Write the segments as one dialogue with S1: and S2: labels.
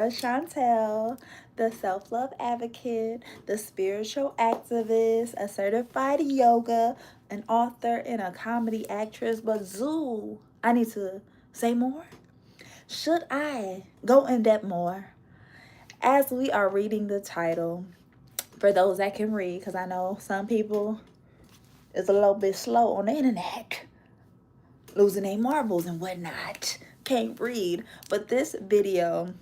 S1: TeraChantelle, the self-love advocate, the spiritual activist, a certified yoga, an author, and a comedy actress. But Zoo, I need to say more. Should I go in depth more? As we are reading the title, for those that can read, because I know some people is a little bit slow on the internet, losing their marbles and whatnot, can't read. But this video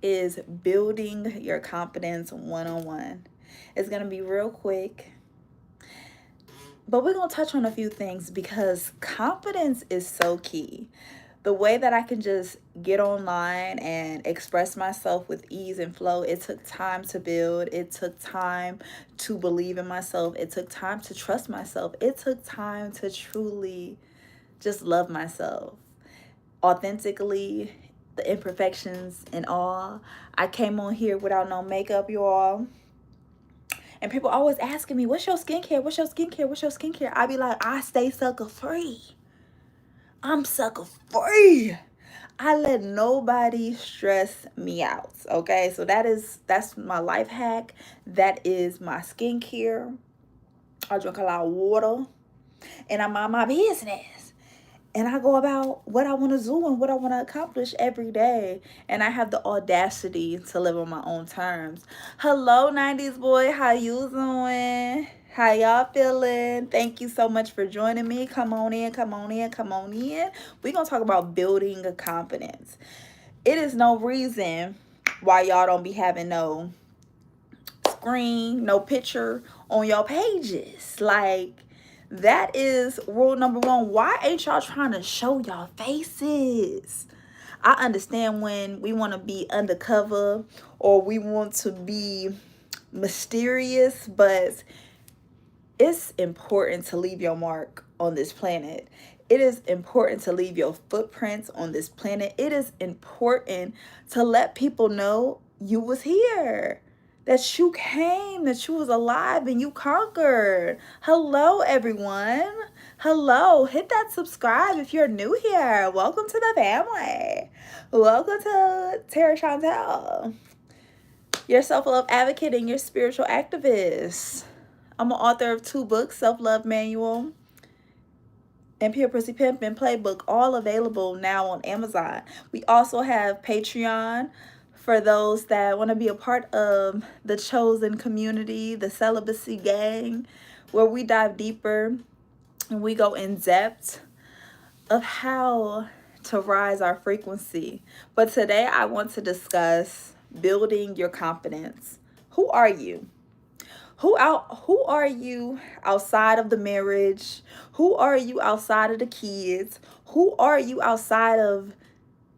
S1: is building your confidence one-on-one. It's going to be real quick, but we're going to touch on a few things because confidence is so key. The way that I can just get online and express myself with ease and flow, it took time to build. It took time to believe in myself. It took time to trust myself. It took time to truly just love myself authentically, the imperfections and all. I came on here without no makeup, y'all. And people always asking me, what's your skincare? What's your skincare? What's your skincare? I be like, I stay sucker free. I'm sucker free. I let nobody stress me out. Okay. So that's my life hack. That is my skincare. I drink a lot of water and I mind my business. And I go about what I want to do and what I want to accomplish every day. And I have the audacity to live on my own terms. Hello, 90s boy. How you doing? How y'all feeling? Thank you so much for joining me. Come on in, come on in, come on in. We're going to talk about building a confidence. It is no reason why y'all don't be having no screen, no picture on your pages. Like, that is rule number one. Why ain't y'all trying to show y'all faces? I understand when we want to be undercover or we want to be mysterious, but it's important to leave your mark on this planet. It is important to leave your footprints on this planet. It is important to let people know you was here, that you came, that you was alive and you conquered. Hello, everyone. Hello. Hit that subscribe if you're new here. Welcome to the family. Welcome to TeraChantelle, your self-love advocate and your spiritual activist. I'm an author of 2 books, Self-Love Manual and Pure Pussy Pimpin' Playbook, all available now on Amazon. We also have Patreon for those that want to be a part of the chosen community, the celibacy gang, where we dive deeper and we go in depth of how to rise our frequency. But today I want to discuss building your confidence. Who are you? Who are you outside of the marriage? Who are you outside of the kids? Who are you outside of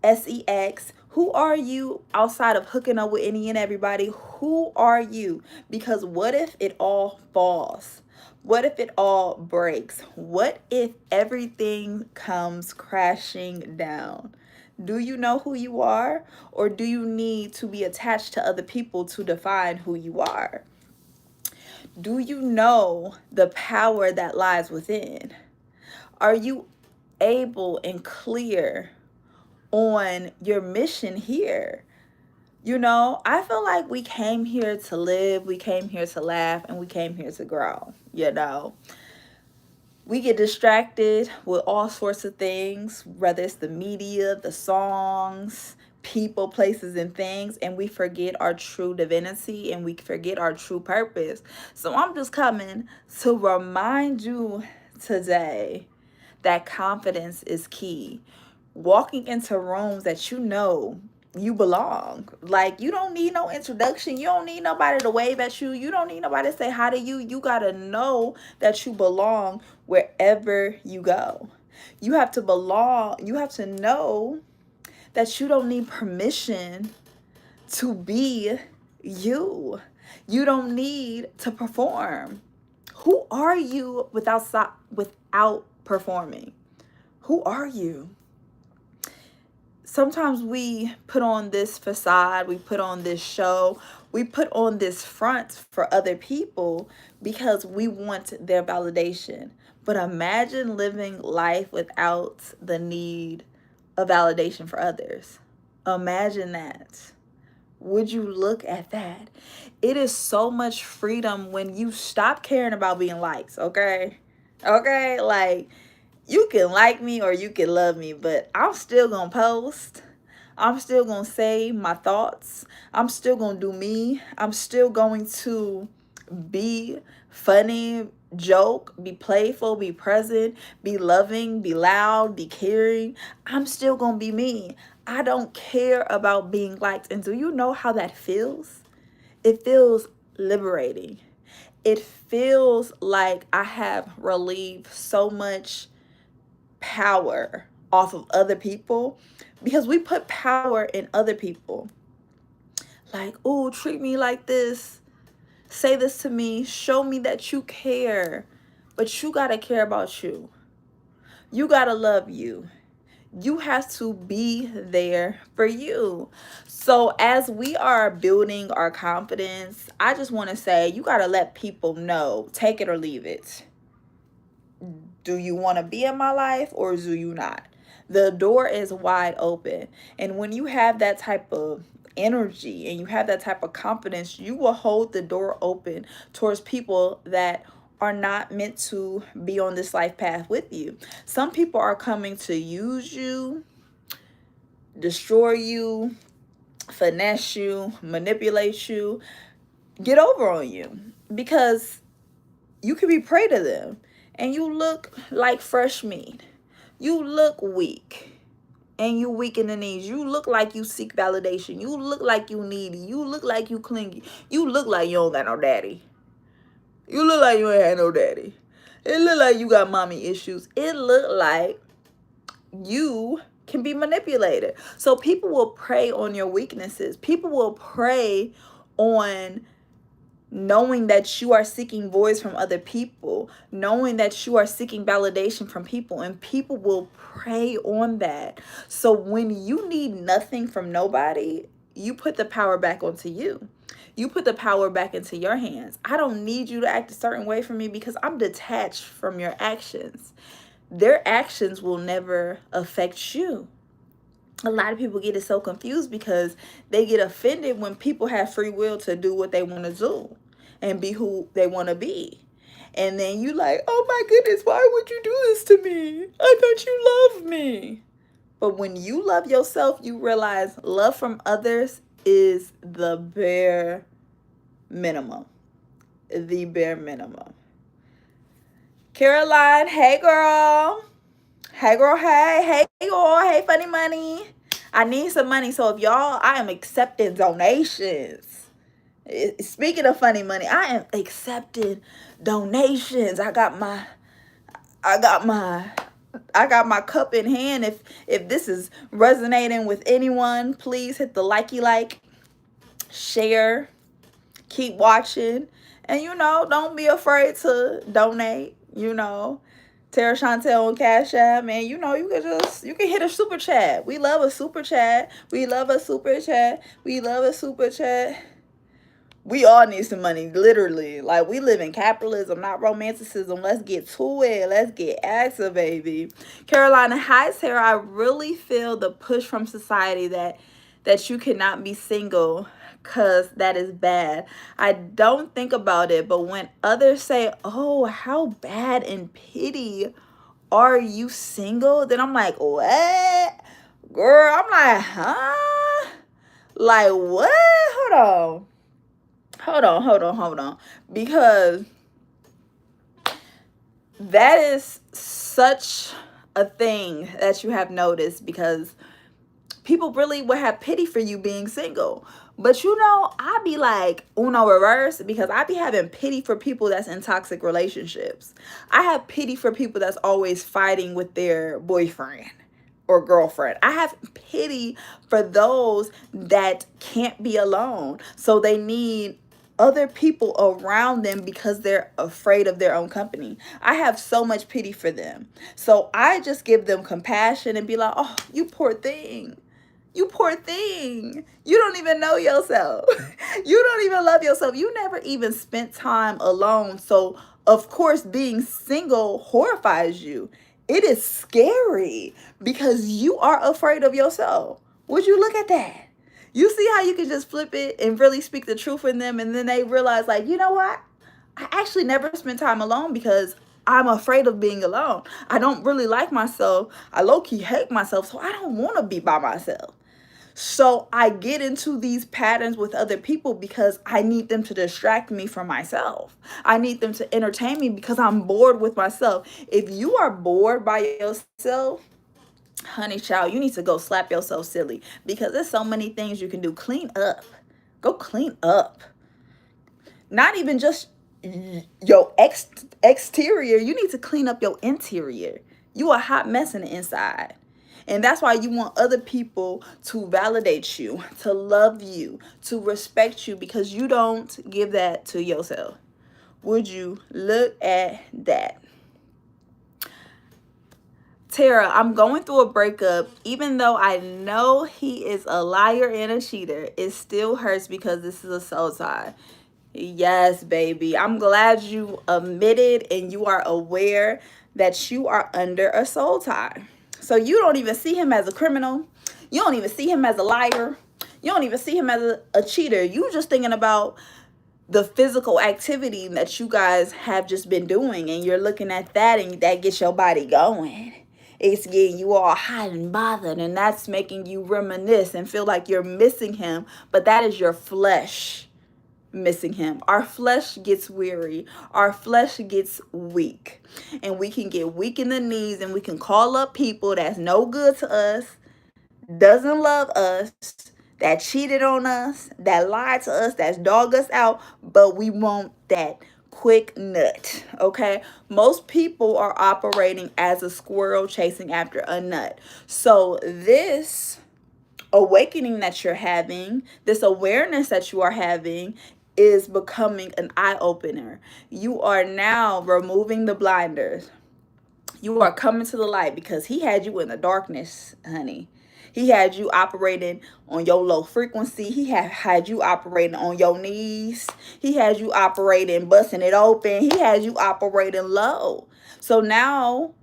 S1: sex? Who are you outside of hooking up with any and everybody? Who are you? Because what if it all falls? What if it all breaks? What if everything comes crashing down? Do you know who you are? Or do you need to be attached to other people to define who you are? Do you know the power that lies within? Are you able and clear on your mission here? You know, I feel like we came here to live, we came here to laugh, and we came here to grow. You know, we get distracted with all sorts of things, whether it's the media, the songs, people, places, and things, and we forget our true divinity and we forget our true purpose. So I'm just coming to remind you today that confidence is key. Walking into rooms that you know you belong. Like, you don't need no introduction. You don't need nobody to wave at you. You don't need nobody to say hi to you. You got to know that you belong wherever you go. You have to belong. You have to know that you don't need permission to be you. You don't need to perform. Who are you without performing? Who are you? Sometimes we put on this facade, we put on this show, we put on this front for other people because we want their validation. But imagine living life without the need of validation for others. Imagine that. Would you look at that? It is so much freedom when you stop caring about being liked, okay? Okay? Like, you can like me or you can love me, but I'm still gonna post. I'm still gonna say my thoughts. I'm still gonna do me. I'm still going to be funny, joke, be playful, be present, be loving, be loud, be caring. I'm still gonna be me. I don't care about being liked. And do you know how that feels? It feels liberating. It feels like I have relieved so much power off of other people, because we put power in other people. Like, oh, treat me like this, say this to me, show me that you care. But you gotta care about you. You gotta love you. You have to be there for you. So as we are building our confidence, I just want to say, you got to let people know, take it or leave it. Do you want to be in my life or do you not? The door is wide open. And when you have that type of energy and you have that type of confidence, you will hold the door open towards people that are not meant to be on this life path with you. Some people are coming to use you, destroy you, finesse you, manipulate you, get over on you, because you could be prey to them and you look like fresh meat. You look weak and you weak in the knees. You look like you seek validation. You look like you needy. You look like you clingy. You look like you don't got no daddy. You look like you ain't had no daddy. It look like you got mommy issues. It look like you can be manipulated. So people will prey on your weaknesses. People will prey on knowing that you are seeking voice from other people, knowing that you are seeking validation from people, and people will prey on that. So when you need nothing from nobody, you put the power back onto you. You put the power back into your hands. I don't need you to act a certain way for me because I'm detached from your actions. Their actions will never affect you. A lot of people get it so confused because they get offended when people have free will to do what they want to do and be who they want to be. And then you like, oh my goodness, why would you do this to me? I thought you loved me. But when you love yourself, you realize love from others is the bare minimum. The bare minimum. Caroline, hey girl. Hey girl, hey girl, hey funny money. I need some money, so if y'all, I am accepting donations. Speaking of funny money, I am accepting donations. I got my cup in hand. If this is resonating with anyone, please hit the like, share, keep watching, and don't be afraid to donate. TeraChantelle on Cashapp, and you can hit a super chat. We love a super chat. We love a super chat. We love a super chat. We all need some money, literally. Like, we live in capitalism, not romanticism. Let's get to it. Let's get active, baby. Carolina, hi, Sarah. I really feel the push from society that you cannot be single because that is bad. I don't think about it, but when others say, oh, how bad and pity are you single? Then I'm like, what? Girl, I'm like, huh? Like, what? Hold on. Because that is such a thing that you have noticed, because people really would have pity for you being single. But I be like Uno reverse, because I be having pity for people that's in toxic relationships. I have pity for people that's always fighting with their boyfriend or girlfriend. I have pity for those that can't be alone. So they need other people around them because they're afraid of their own company. I have so much pity for them. So I just give them compassion and be like, oh, you poor thing. You poor thing. You don't even know yourself. You don't even love yourself. You never even spent time alone. So, of course, being single horrifies you. It is scary because you are afraid of yourself. Would you look at that? You see how you can just flip it and really speak the truth in them, and then they realize, like, you know what? I actually never spend time alone because I'm afraid of being alone. I don't really like myself. I low-key hate myself, so I don't want to be by myself. So I get into these patterns with other people because I need them to distract me from myself. I need them to entertain me because I'm bored with myself. If you are bored by yourself, honey child, you need to go slap yourself silly because there's so many things you can do. Clean up. Go clean up. Not even just your exterior. You need to clean up your interior. You a hot mess in the inside. And that's why you want other people to validate you, to love you, to respect you, because you don't give that to yourself. Would you look at that? Tara, I'm going through a breakup. Even though I know he is a liar and a cheater, it still hurts because this is a soul tie. Yes, baby. I'm glad you admitted and you are aware that you are under a soul tie. So you don't even see him as a criminal. You don't even see him as a liar. You don't even see him as a cheater. You just thinking about the physical activity that you guys have just been doing, and you're looking at that, and that gets your body going. It's getting you all hot and bothered, and that's making you reminisce and feel like you're missing him, but that is your flesh missing him. Our flesh gets weary. Our flesh gets weak, and we can get weak in the knees, and we can call up people that's no good to us, doesn't love us, that cheated on us, that lied to us, that's dog us out, but we want that quick nut. Okay, most people are operating as a squirrel chasing after a nut. So this awakening that you're having, this awareness that you are having, is becoming an eye-opener. You are now removing the blinders. You are coming to the light because he had you in the darkness, honey. He had you operating on your low frequency. He had you operating on your knees. He had you operating, busting it open. He had you operating low. So now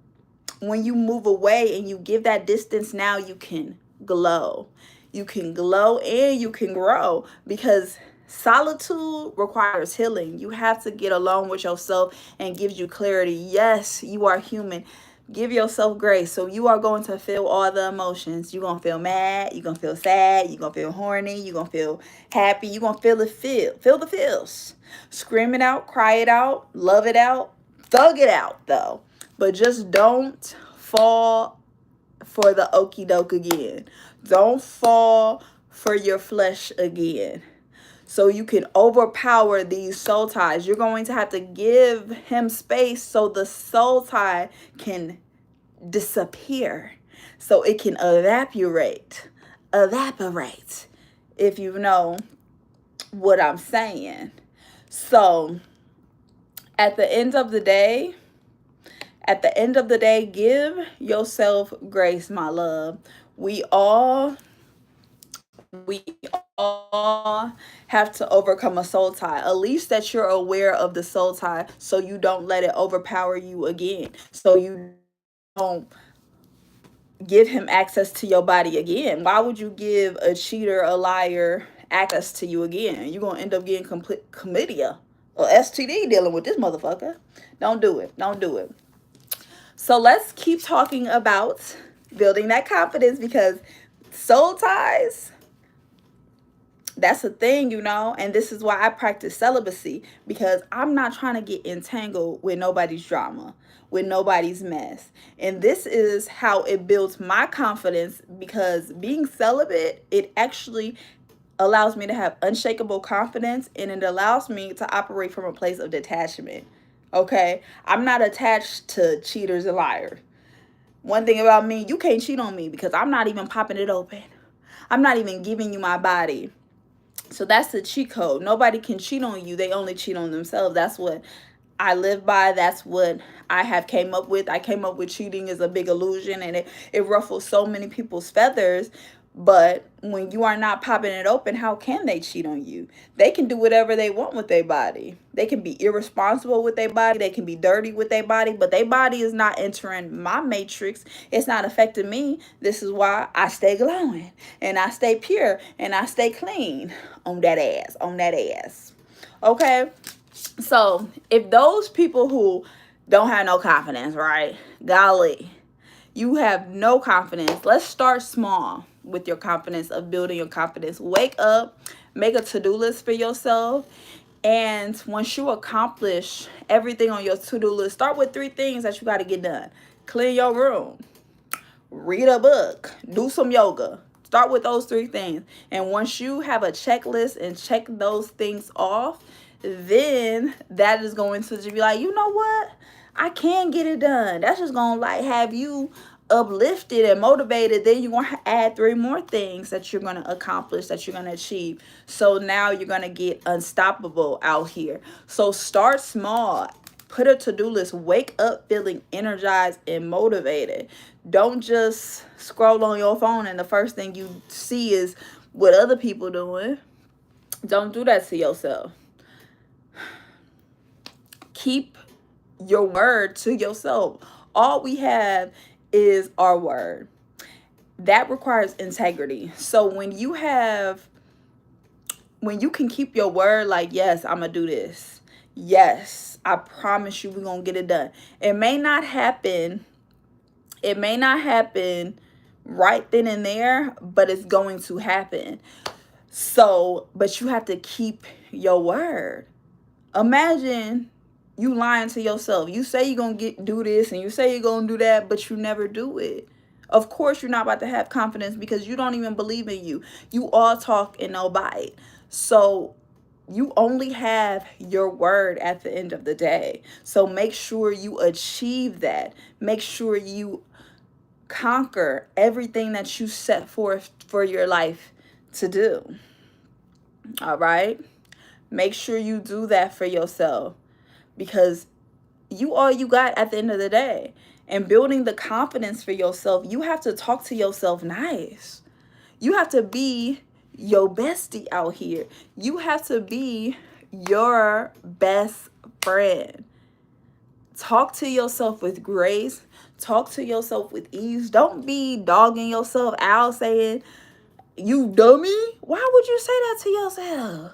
S1: when you move away and you give that distance, now you can glow. You can glow and you can grow, because solitude requires healing. You have to get alone with yourself and gives you clarity. Yes, you are human. Give yourself grace. So you are going to feel all the emotions. You're going to feel mad. You're going to feel sad. You're going to feel horny. You're going to feel happy. You're going to feel the feel. Feel the feels. Scream it out. Cry it out. Love it out. Thug it out, though. But just don't fall for the okie doke again. Don't fall for your flesh again. So you can overpower these soul ties. You're going to have to give him space so the soul tie can disappear. So it can evaporate. Evaporate. If you know what I'm saying. So at the end of the day, give yourself grace, my love. We all have to overcome a soul tie. At least that you're aware of the soul tie, so you don't let it overpower you again. So you don't give him access to your body again. Why would you give a cheater, a liar, access to you again? You're going to end up getting chlamydia or STD dealing with this motherfucker. Don't do it. Don't do it. So let's keep talking about building that confidence, because soul ties, that's a thing, you know. And this is why I practice celibacy, because I'm not trying to get entangled with nobody's drama, with nobody's mess. And this is how it builds my confidence, because being celibate, it actually allows me to have unshakable confidence, and it allows me to operate from a place of detachment. Okay, I'm not attached to cheaters and liars. One thing about me, you can't cheat on me because I'm not even popping it open. I'm not even giving you my body. So that's the cheat code. Nobody can cheat on you. They only cheat on themselves. That's what I live by. That's what I have came up with. I came up with cheating is a big illusion, and it ruffles so many people's feathers. But when you are not popping it open, how can they cheat on you? They can do whatever they want with their body. They can be irresponsible with their body. They can be dirty with their body, but their body is not entering my matrix. It's not affecting me. This is why I stay glowing and I stay pure and I stay clean on that ass, on that ass. Okay? So if those people who don't have no confidence, right? Golly, you have no confidence. Let's start small with your confidence, of building your confidence. Wake up, make a to-do list for yourself. And once you accomplish everything on your to-do list, start with 3 things that you got to get done. Clean your room, read a book, do some yoga. Start with those 3 things. And once you have a checklist and check those things off, then that is going to be like, you know what? I can get it done. That's just going to like have you uplifted and motivated. Then you're going to add 3 more things that you're going to accomplish, that you're going to achieve. So now you're going to get unstoppable out here. So start small. Put a to-do list. Wake up feeling energized and motivated. Don't just scroll on your phone and the first thing you see is what other people doing. Don't do that to yourself. Keep your word to yourself. All we have is our word. That requires integrity. So when you can keep your word, like, yes, I'm gonna do this. Yes, I promise you we're gonna get it done. It may not happen right then and there, but it's going to happen. So, but you have to keep your word. Imagine you lying to yourself. You say you're going to do this and you say you're going to do that, but you never do it. Of course, you're not about to have confidence because you don't even believe in you. You all talk and no bite. So you only have your word at the end of the day. So make sure you achieve that. Make sure you conquer everything that you set forth for your life to do. All right? Make sure you do that for yourself, because you all you got at the end of the day. And building the confidence for yourself, you have to talk to yourself nice. You have to be your bestie out here. You have to be your best friend. Talk to yourself with grace. Talk to yourself with ease. Don't be dogging yourself out saying, you dummy. Why would you say that to yourself?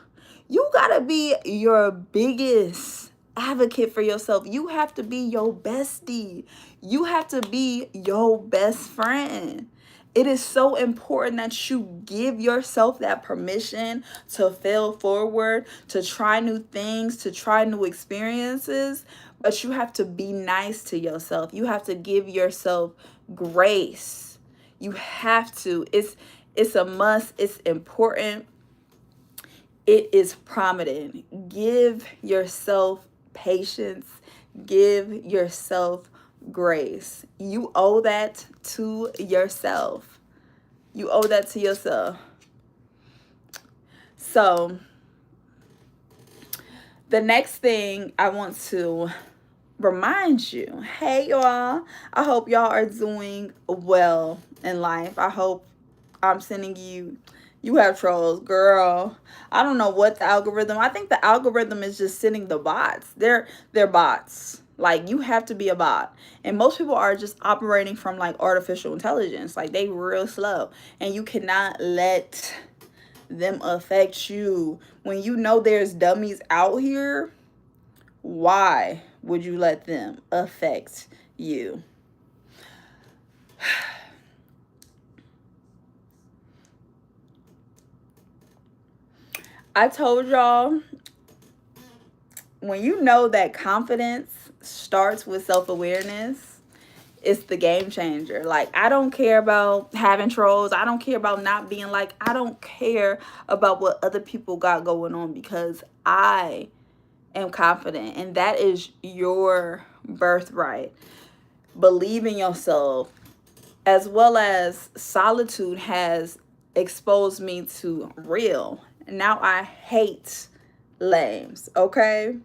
S1: You gotta be your biggest advocate for yourself. You have to be your bestie. You have to be your best friend. It is so important that you give yourself that permission to fail forward, to try new things, to try new experiences. But you have to be nice to yourself. You have to give yourself grace. You have to. It's a must. It's important. It is prominent. Give yourself patience. Give yourself grace. You owe that to yourself. You owe that to yourself. So, the next thing I want to remind you, hey y'all, I hope y'all are doing well in life. I hope I'm sending you have trolls, girl. I don't know what the algorithm. I think the algorithm is just sending the bots. They're bots. Like, you have to be a bot. And most people are just operating from like artificial intelligence. Like, they real slow. And you cannot let them affect you. When you know there's dummies out here, why would you let them affect you? I told y'all, when you know that confidence starts with self-awareness, it's the game changer. Like, I don't care about having trolls. I don't care about not being like, I don't care about what other people got going on, because I am confident, and that is your birthright. Believe in yourself. As well as solitude has exposed me to real. Now I hate lames, okay?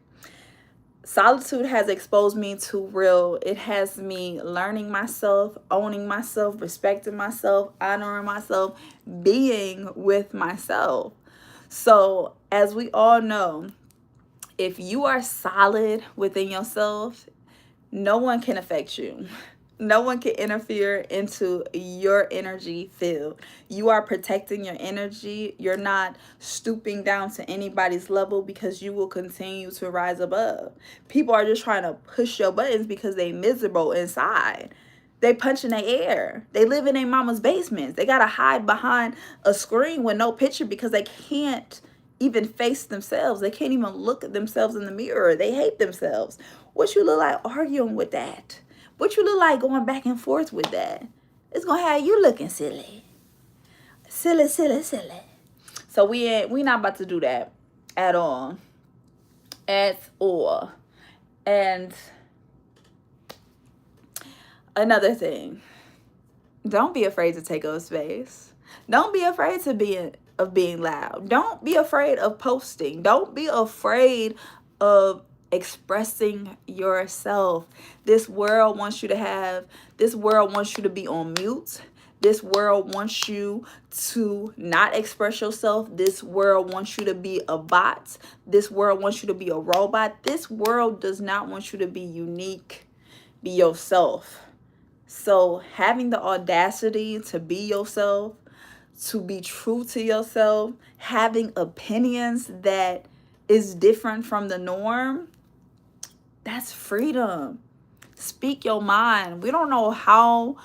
S1: solitude has exposed me to real. It has me learning myself, owning myself, respecting myself, honoring myself, being with myself. So, as we all know, if you are solid within yourself, no one can affect you. No one can interfere into your energy field. You are protecting your energy. You're not stooping down to anybody's level because you will continue to rise above. People are just trying to push your buttons because they miserable inside. They punching their air. They live in their mama's basements. They gotta hide behind a screen with no picture because they can't even face themselves. They can't even look at themselves in the mirror. They hate themselves. What you look like arguing with that? What you look like going back and forth with that? It's gonna have you looking silly. Silly, silly, silly. So we not about to do that at all. At all. And another thing, don't be afraid to take up space. Don't be afraid of being loud. Don't be afraid of posting. Don't be afraid of expressing yourself. This world wants you to be on mute. This world wants you to not express yourself. This world wants you to be a bot. This world wants you to be a robot. This world does not want you to be unique. Be yourself. So having the audacity to be yourself, to be true to yourself, having opinions that is different from the norm, that's freedom. Speak your mind. We don't know how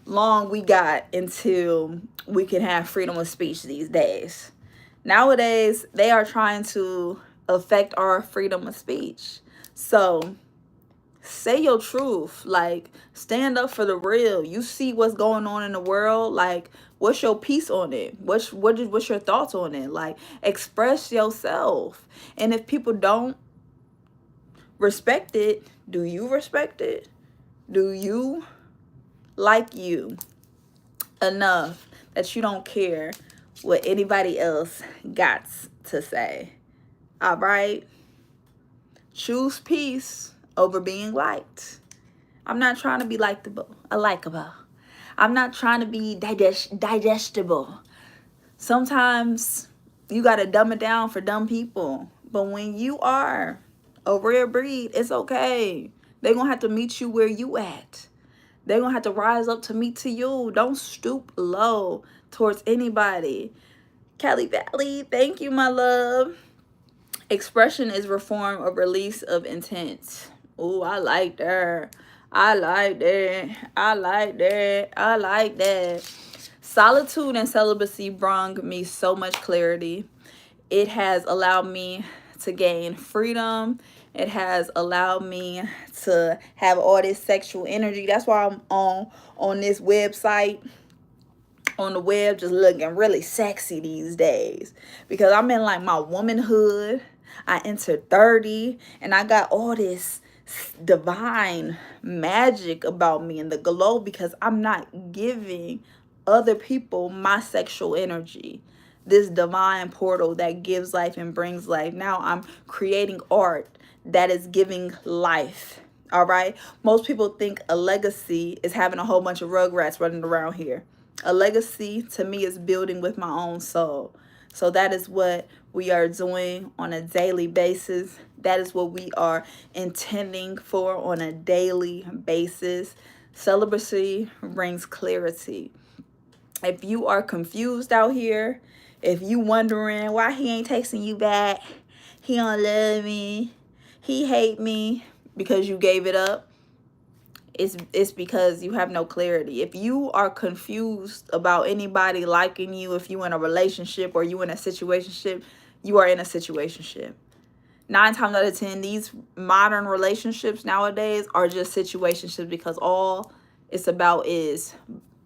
S1: long we got until we can have freedom of speech these days. Nowadays, they are trying to affect our freedom of speech. So say your truth. Like, stand up for the real. You see what's going on in the world. Like, what's your piece on it? What's your thoughts on it? Like, express yourself. And if people don't respect it, do you respect it? Do you like you enough that you don't care what anybody else got to say? All right? Choose peace over being liked. I'm not trying to be likable. I'm not trying to be digestible. Sometimes you got to dumb it down for dumb people. But when you are a rare breed, it's okay. They're going to have to meet you where you at. They're going to have to rise up to meet to you. Don't stoop low towards anybody. Callie Valley, thank you, my love. Expression is reform or release of intent. Oh, I like that. I like that. I like that. I like that. Solitude and celibacy brought me so much clarity. It has allowed me to gain freedom. It has allowed me to have all this sexual energy. That's why I'm on this website, on the web, just looking really sexy these days, because I'm in like my womanhood. I entered 30 and I got all this divine magic about me and the glow, because I'm not giving other people my sexual energy, this divine portal that gives life and brings life. Now I'm creating art that is giving life. All right. Most people think a legacy is having a whole bunch of rugrats running around here. A legacy to me is building with my own soul. So that is what we are doing on a daily basis. That is what we are intending for on a daily basis. Celibacy brings clarity. If you are confused out here, if you wondering why he ain't texting you back, he don't love me, he hate me because you gave it up, it's because you have no clarity. If you are confused about anybody liking you, if you in a relationship or you in a situationship, you are in a situationship. 9 times out of 10, these modern relationships nowadays are just situationships, because all it's about is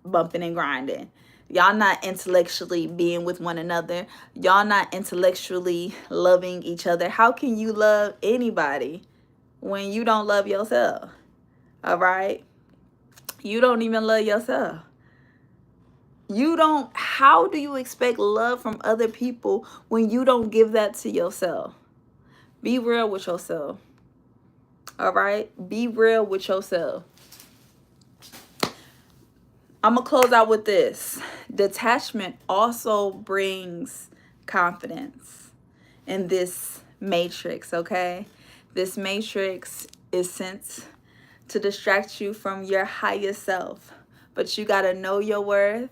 S1: bumping and grinding. Y'all not intellectually being with one another. Y'all not intellectually loving each other. How can you love anybody when you don't love yourself? All right? You don't even love yourself. How do you expect love from other people when you don't give that to yourself? Be real with yourself. All right? Be real with yourself. I'm going to close out with this. Detachment also brings confidence in this matrix, okay? This matrix is sent to distract you from your highest self. But you got to know your worth,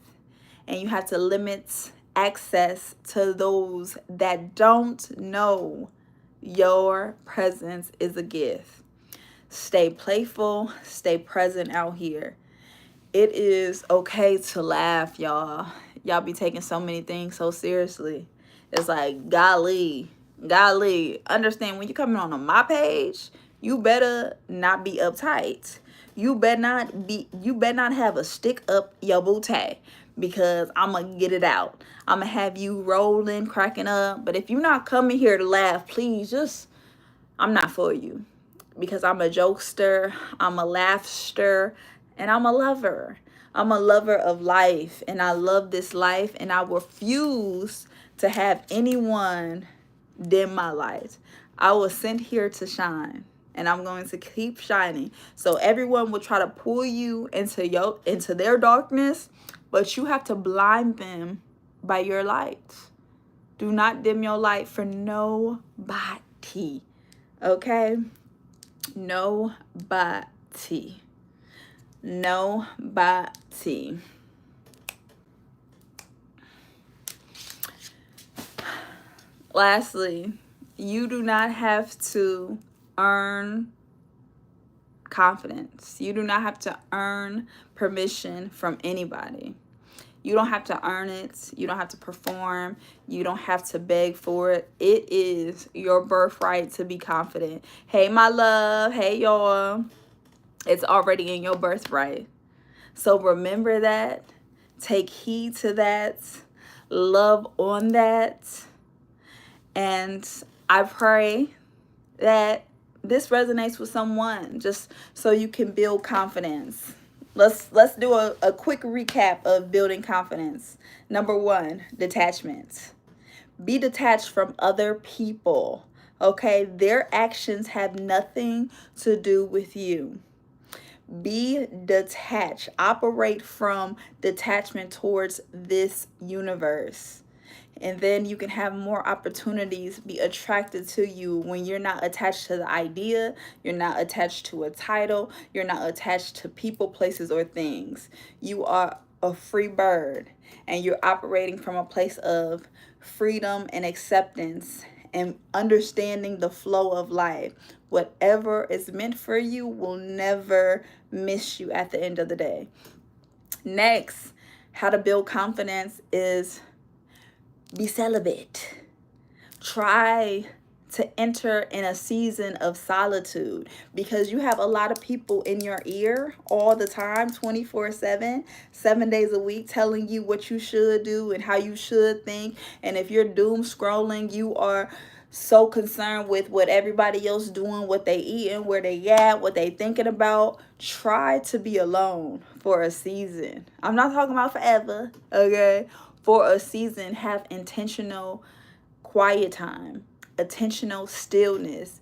S1: and you have to limit access to those that don't know your presence is a gift. Stay playful, stay present out here. It is okay to laugh, y'all. Y'all be taking so many things so seriously. It's like, golly, understand when you're coming on my page, you better not be uptight. You better not have a stick up your booty, because I'm gonna get it out. I'm gonna have you rolling, cracking up. But if you're not coming here to laugh, please I'm not for you, because I'm a jokester, I'm a laughster, and I'm a lover. I'm a lover of life, and I love this life, and I refuse to have anyone dim my light. I was sent here to shine, and I'm going to keep shining. So everyone will try to pull you into their darkness, but you have to blind them by your light. Do not dim your light for nobody. Okay? Nobody. Nobody. Lastly, you do not have to earn confidence. You do not have to earn permission from anybody. You don't have to earn it. You don't have to perform. You don't have to beg for it. It is your birthright to be confident. Hey, my love. Hey, y'all. It's already in your birthright. So remember that. Take heed to that. Love on that. And I pray that this resonates with someone, just so you can build confidence. Let's do a quick recap of building confidence. Number 1, detachment. Be detached from other people. Okay? Their actions have nothing to do with you. Be detached. Operate from detachment towards this universe. And then you can have more opportunities be attracted to you when you're not attached to the idea, you're not attached to a title, you're not attached to people, places, or things. You are a free bird, and you're operating from a place of freedom and acceptance and understanding the flow of life. Whatever is meant for you will never miss you at the end of the day. Next, how to build confidence is be celibate. Try to enter in a season of solitude, because you have a lot of people in your ear all the time, 24/7, 7 days a week, telling you what you should do and how you should think. And if you're doom scrolling, you are so concerned with what everybody else doing, what they eating, where they at, what they thinking about. Try to be alone for a season. I'm not talking about forever, okay? For a season, have intentional quiet time, intentional stillness,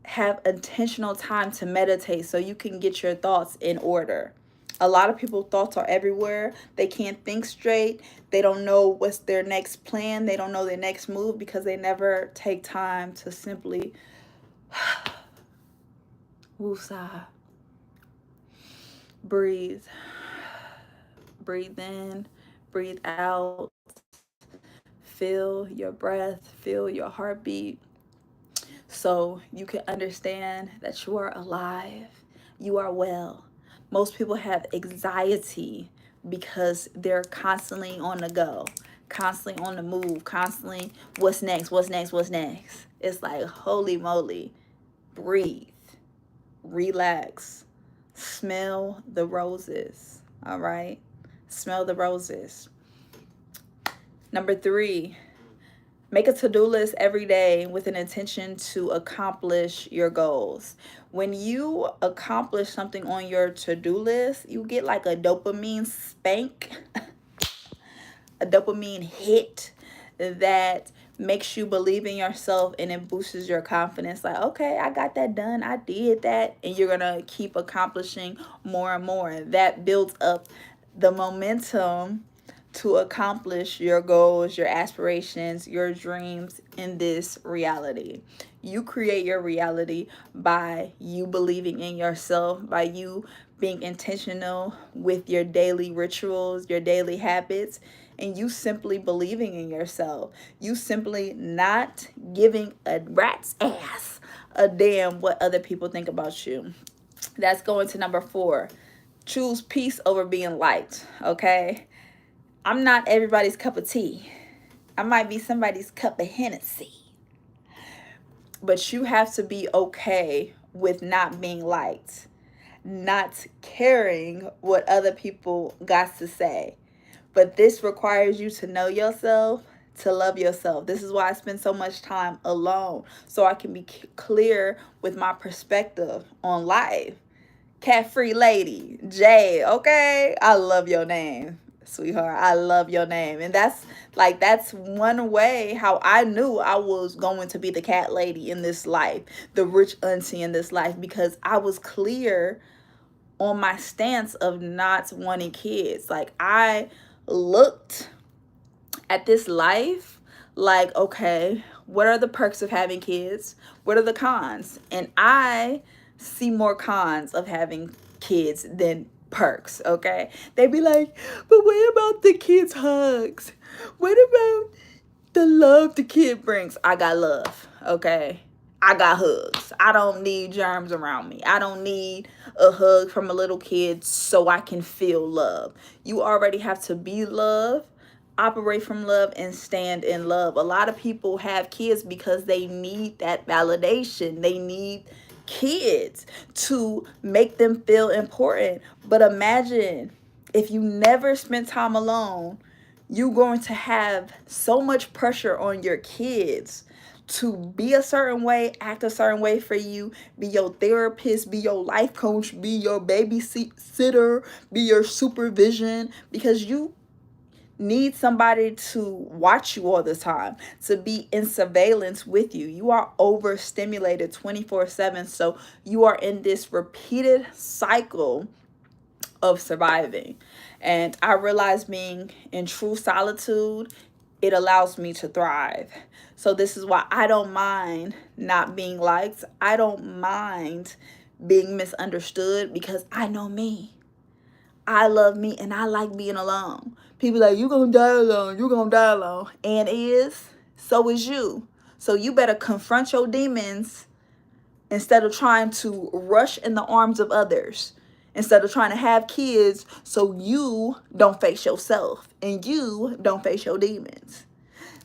S1: have intentional time to meditate so you can get your thoughts in order. A lot of people's thoughts are everywhere. They can't think straight. They don't know what's their next plan. They don't know their next move because they never take time to simply woosah, breathe. Breathe in, breathe out. Feel your breath, feel your heartbeat, so you can understand that you are alive, you are well. Most people have anxiety because they're constantly on the go, constantly on the move, constantly what's next, what's next, what's next. It's like, holy moly, breathe, relax, smell the roses, all right? Smell the roses. Number 3, make a to-do list every day with an intention to accomplish your goals. When you accomplish something on your to-do list, you get like a dopamine spank, a dopamine hit that makes you believe in yourself, and it boosts your confidence. Like, okay, I got that done. I did that. And you're going to keep accomplishing more and more. That builds up the momentum to accomplish your goals, your aspirations, your dreams in this reality. You create your reality by you believing in yourself, by you being intentional with your daily rituals, your daily habits, and you simply believing in yourself. You simply not giving a rat's ass a damn what other people think about you. That's going to number 4. Choose peace over being liked, okay? I'm not everybody's cup of tea. I might be somebody's cup of Hennessy. But you have to be okay with not being liked, not caring what other people got to say. But this requires you to know yourself, to love yourself. This is why I spend so much time alone, so I can be clear with my perspective on life. Cat free lady, Jay, okay? I love your name, sweetheart. I love your name. And that's one way how I knew I was going to be the cat lady in this life, the rich auntie in this life, because I was clear on my stance of not wanting kids. Like, I looked at this life like, okay, what are the perks of having kids? What are the cons? And I see more cons of having kids than perks, okay? They be like, but what about the kids' hugs? What about the love the kid brings? I got love, okay? I got hugs. I don't need germs around me. I don't need a hug from a little kid so I can feel love. You already have to be love, operate from love, and stand in love. A lot of people have kids because they need that validation. They need kids to make them feel important. But imagine if you never spent time alone, you're going to have so much pressure on your kids to be a certain way, act a certain way for you, be your therapist, be your life coach, be your babysitter, be your supervision, because you need somebody to watch you all the time, to be in surveillance with you. You are overstimulated 24/7, so you are in this repeated cycle of surviving. And I realize being in true solitude, it allows me to thrive. So this is why I don't mind not being liked. I don't mind being misunderstood, because I know me. I love me and I like being alone. People like, you gonna die alone, you gonna die alone. And so is you. So you better confront your demons instead of trying to rush in the arms of others. Instead of trying to have kids so you don't face yourself and you don't face your demons.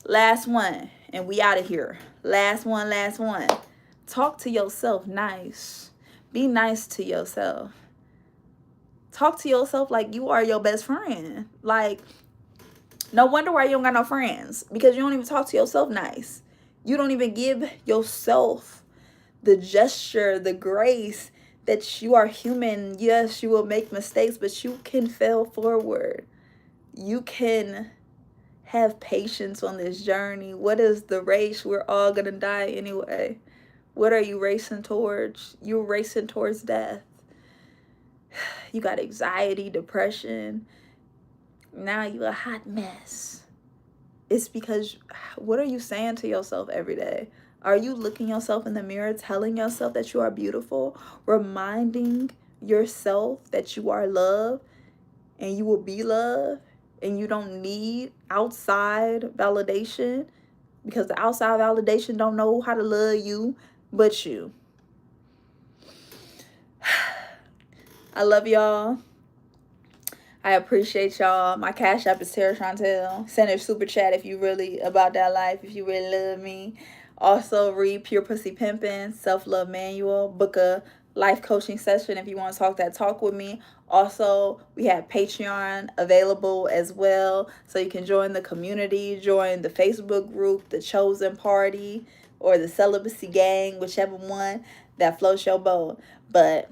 S1: Last one, and we out of here. Last one. Talk to yourself nice. Be nice to yourself. Talk to yourself like you are your best friend. Like, no wonder why you don't got no friends, because you don't even talk to yourself nice. You don't even give yourself the gesture, the grace that you are human. Yes, you will make mistakes, but you can fail forward. You can have patience on this journey. What is the race? We're all gonna die anyway. What are you racing towards? You're racing towards death. You got anxiety, depression. Now you a hot mess. It's because, what are you saying to yourself every day? Are you looking yourself in the mirror, telling yourself that you are beautiful, reminding yourself that you are loved and you will be loved, and you don't need outside validation, because the outside validation don't know how to love you but you. I love y'all. I appreciate y'all. My Cash App is TeraChantelle. Send a super chat if you really about that life, if you really love me. Also, read Pure Pussy Pimpin', Self-Love Manual. Book a life coaching session if you want to talk that talk with me. Also, we have Patreon available as well, so you can join the community, join the Facebook group, the Chosen Party, or the Celibacy Gang, whichever one that floats your boat. But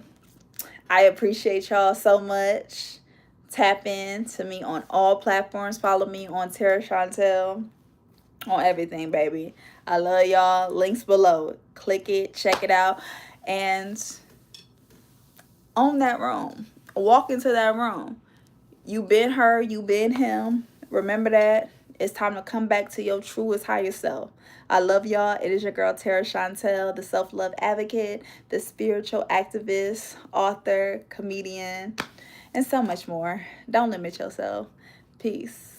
S1: I appreciate y'all so much. Tap in to me on all platforms. Follow me on TeraChantelle on everything, baby. I love y'all. Links below. Click it, check it out, and own that room. Walk into that room. You been her, you been him. Remember that. It's time to come back to your truest higher self. I love y'all. It is your girl TeraChantelle, the self-love advocate, the spiritual activist, author, comedian, and so much more. Don't limit yourself. Peace.